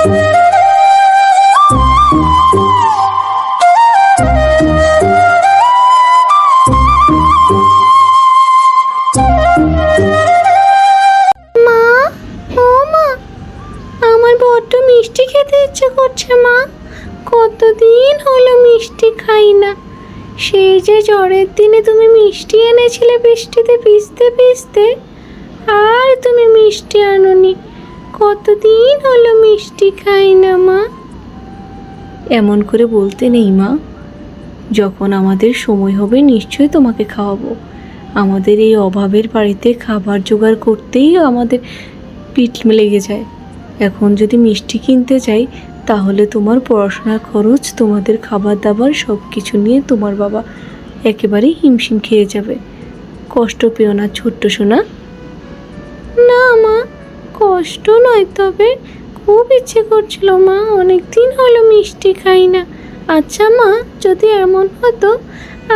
মা, ও মা, আমার বড্ড মিষ্টি খেতে ইচ্ছে করছে মা। কতদিন হলো মিষ্টি খাই না। সেই যে ঝড়ের দিনে তুমি মিষ্টি এনেছিলে বৃষ্টিতে ভিজতে ভিজতে, আর তুমি মিষ্টি আনোনি। কতদিন হলো মিষ্টি খাই না মা। এমন করে বলতে নেই মা, যখন আমাদের সময় হবে নিশ্চয়ই তোমাকে খাওয়াবো। আমাদের এই অভাবের বাড়িতে খাবার জোগাড় করতেই আমাদের পিঠ লেগে যায়। এখন যদি মিষ্টি কিনতে যাই তাহলে তোমার পড়াশোনার খরচ, তোমাদের খাবার দাবার সব কিছু নিয়ে তোমার বাবা একেবারেই হিমশিম খেয়ে যাবে। কষ্ট পেও না ছোট্ট সোনা। না মা, কষ্ট নয়, তবে খুব ইচ্ছে করছিল মা। অনেক দিন হলো মিষ্টি খাই না। আচ্ছা মা, যদি এমন হতো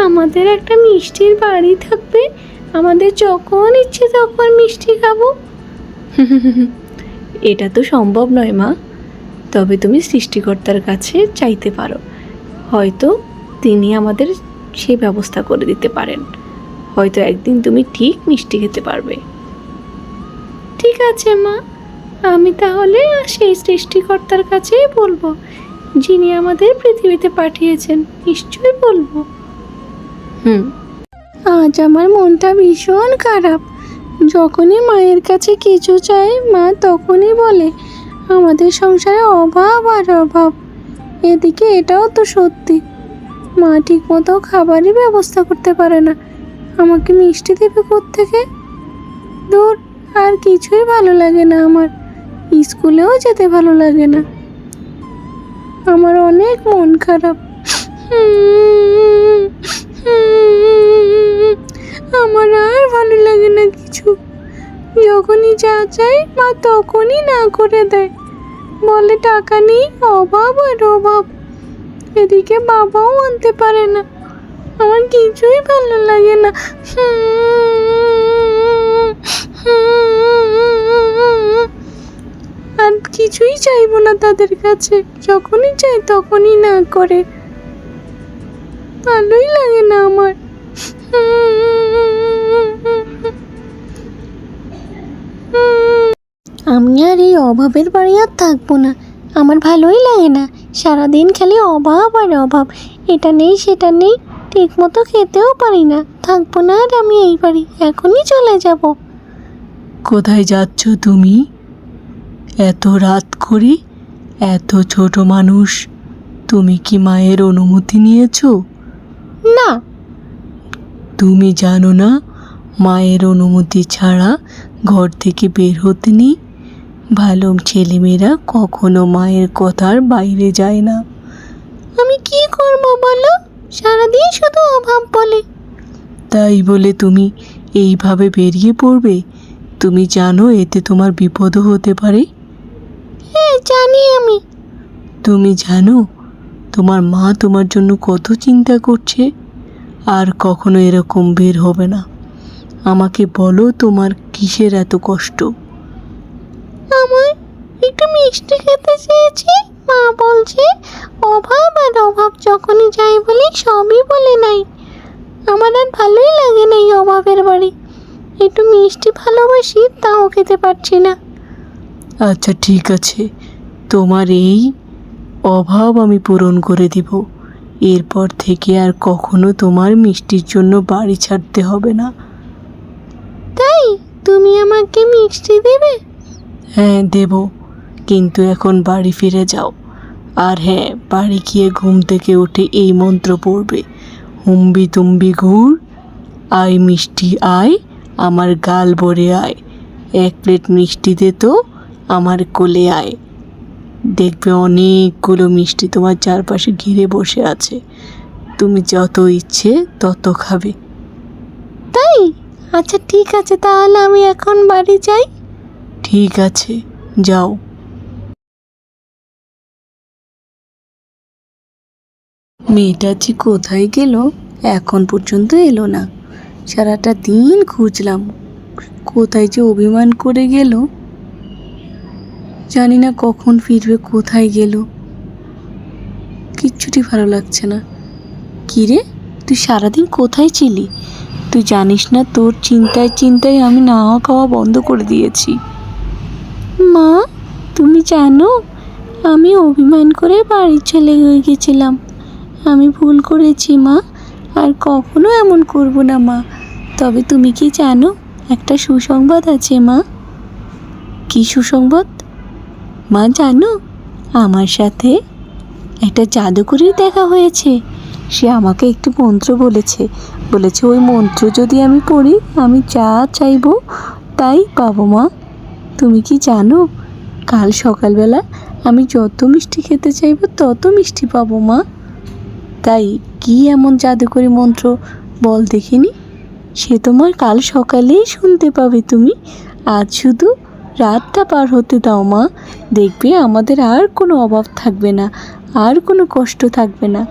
আমাদের একটা মিষ্টির বাড়ি থাকবে, আমাদের যখন ইচ্ছে তখন মিষ্টি খাবো। এটা তো সম্ভব নয় মা, তবে তুমি সৃষ্টিকর্তার কাছে চাইতে পারো। হয়তো তিনি আমাদের সেই ব্যবস্থা করে দিতে পারেন। হয়তো একদিন তুমি ঠিক মিষ্টি খেতে পারবে। ঠিক আছে মা, আমি তাহলে সেই সৃষ্টিকর্তার কাছেই বলবো, যিনি আমাদের পৃথিবীতে পাঠিয়েছেন। নিশ্চয়ই বলবো। আজ আমার মনটা ভীষণ খারাপ। যখনই মায়ের কাছে কিছু চাই, মা তখনই বলে আমাদের সংসারে অভাব আর অভাব। এদিকে এটাও তো সত্যি, মা ঠিক মতো খাবারই ব্যবস্থা করতে পারে না। আমাকে মিষ্টি দেবে কোত্থেকে? দূর, আর কিছুই ভালো লাগে না আমার। স্কুলেও যেতে ভালো লাগে না। আমার অনেক মন খারাপ। আমার আর ভালো লাগে না কিছু। যখনই যা চাই মা তখনই না করে দেয়, বলে টাকা নেই, অভাব আর অভাব। এদিকে বাবাও আনতে পারে না। আমার কিছুই ভালো লাগে না। আর কিছুই চাইবো না তাদের কাছে। যখনই চাই তখনই না করে। ভালোই লাগে না আমার। আমি আর এই অভাবের বাড়ি আর থাকবো না। আমার ভালোই লাগে না। সারাদিন খালি অভাব আর অভাব। এটা নেই সেটা নেই, ঠিক মতো খেতেও পারি না। থাকবো না আর আমি এই বাড়ি, এখনই চলে যাব। কোথায় যাচ্ছ তুমি? এত রাত করে, এত ছোট মানুষ, তুমি কি মায়ের অনুমতি নিয়েছো? না। তুমি জানো না মায়ের অনুমতি ছাড়া ঘর থেকে বের হতে নেই? ভালো ছেলেমেয়েরা কখনো মায়ের কথার বাইরে যায় না। আমি কি করব বলো? সারাদিন শুধু অভাব বলে। তাই বলে তুমি এইভাবে বেরিয়ে পড়বে? তুমি জানো এতে তোমার বিপদও হতে পারে। হ্যাঁ জানি আমি। তুমি জানো তোমার মা তোমার জন্য কত চিন্তা করছে? আর কখনো এরকম বের হবে না। আমাকে বলো তোমার কিসের এত কষ্ট? আমার একটু মিষ্টি খেতে চেয়েছি, মা বলছে অভাব আর অভাব। যখনই যাই বলি সবই বলে নাই। আমার আর ভালোই লাগে না এই অভাবের বাড়ি। একটু মিষ্টি ভালোবাসি, তাও খেতে পারছি না। আচ্ছা ঠিক আছে, তোমার এই অভাব আমি পূরণ করে দিব। এরপর থেকে আর কখনো তোমার মিষ্টির জন্য বাড়ি ছাড়তে হবে না। তাই তুমি আমাকে মিষ্টি দেবে? হ্যাঁ দেব, কিন্তু এখন বাড়ি ফিরে যাও। আর হ্যাঁ, বাড়ি গিয়ে ঘুম থেকে উঠে এই মন্ত্র পড়বে, হুম্বি তুম্বি ঘুর, আয় মিষ্টি আয়, আমার গাল ভরে আয়, এক প্লেট মিষ্টি দে তো আমার কোলে আয়। দেখবে অনেকগুলো মিষ্টি তোমার চারপাশে ঘিরে বসে আছে। তুমি যত ইচ্ছে তত খাবে। তাই? আচ্ছা ঠিক আছে, তাহলে আমি এখন বাড়ি যাই। ঠিক আছে, যাও। মেয়েটা যে কোথায় গেল, এখন পর্যন্ত এলো না। সারাটা দিন খুঁজলাম, কোথায় যে অভিমান করে গেল। জানি না কখন ফিরবে, কোথায় গেল, কিচ্ছুটি ভালো লাগছে না। কি রে, তুই সারাদিন কোথায় ছিলি? তুই জানিস না তোর চিন্তায় চিন্তায় আমি না খাওয়া বন্ধ করে দিয়েছি। মা, তুমি জানো আমি অভিমান করে বাড়ি চলে গেছিলাম। আমি ভুল করেছি মা, আর কখনো এমন করব না মা। তবে তুমি কি জানো, একটা সুসংবাদ আছে মা। কি সুসংবাদ? মা জানো, আমার সাথে একটা জাদুকরীর দেখা হয়েছে। সে আমাকে একটি মন্ত্র বলেছে, ওই মন্ত্র যদি আমি পড়ি আমি যা চাইবো তাই পাবো মা। তুমি কি জানো, কাল সকালবেলা আমি যত মিষ্টি খেতে চাইবো তত মিষ্টি পাবো মা। তাই কি এমন জাদুকরী মন্ত্র বল দেখিনি? সে তোমার কাল সকালেই শুনতে পাবে তুমি। আজ শুধু রাতটা পার হতে দাও মা, দেখবে আমাদের আর কোনো অভাব থাকবে না, আর কোনো কষ্ট থাকবে না।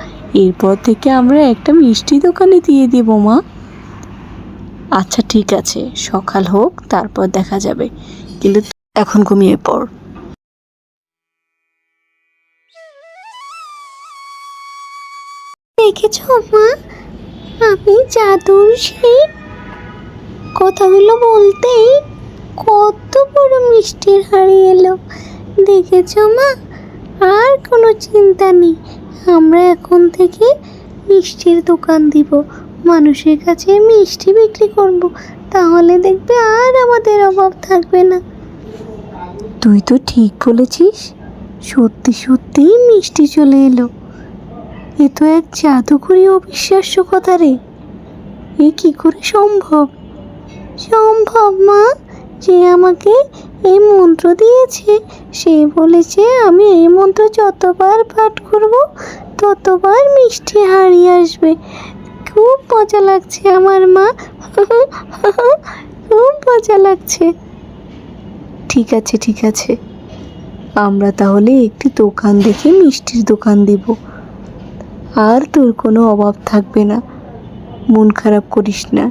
এরপর থেকে আমরা একটা মিষ্টি দোকানে দিয়ে দেবো মা। আচ্ছা ঠিক আছে, সকাল হোক তারপর দেখা যাবে, কিন্তু এখন ঘুমিয়ে পড়। দেখেছ মা, আমি জাদুর সেই কথাগুলো বলতেই কত বড় মিষ্টির হাড়ি এলো। দেখেছ মা, আর কোনো চিন্তা নেই। আমরা এখন থেকে মিষ্টির দোকান দিব, মানুষের কাছে মিষ্টি বিক্রি করব। তাহলে দেখবে আর আমাদের অভাব থাকবে না। তুই তো ঠিক বলেছিস, সত্যি সত্যিই মিষ্টি চলে এলো। এ তো এক জাদুকরী অবিশ্বাস্য কথা রে। এ কি করে সম্ভব? সম্ভব মা, যে আমাকে এই মন্ত্র দিয়েছে সে বলেছে আমি এই মন্ত্র যতবার পাঠ করব ততবার মিষ্টি হারিয়ে আসবে। খুব মজা লাগছে আমার মা, খুব মজা লাগছে। ঠিক আছে ঠিক আছে, আমরা তাহলে একটি দোকান দেখে মিষ্টির দোকান দেব, আর তোর কোনো অভাব থাকবে না। মন খারাপ করিস না।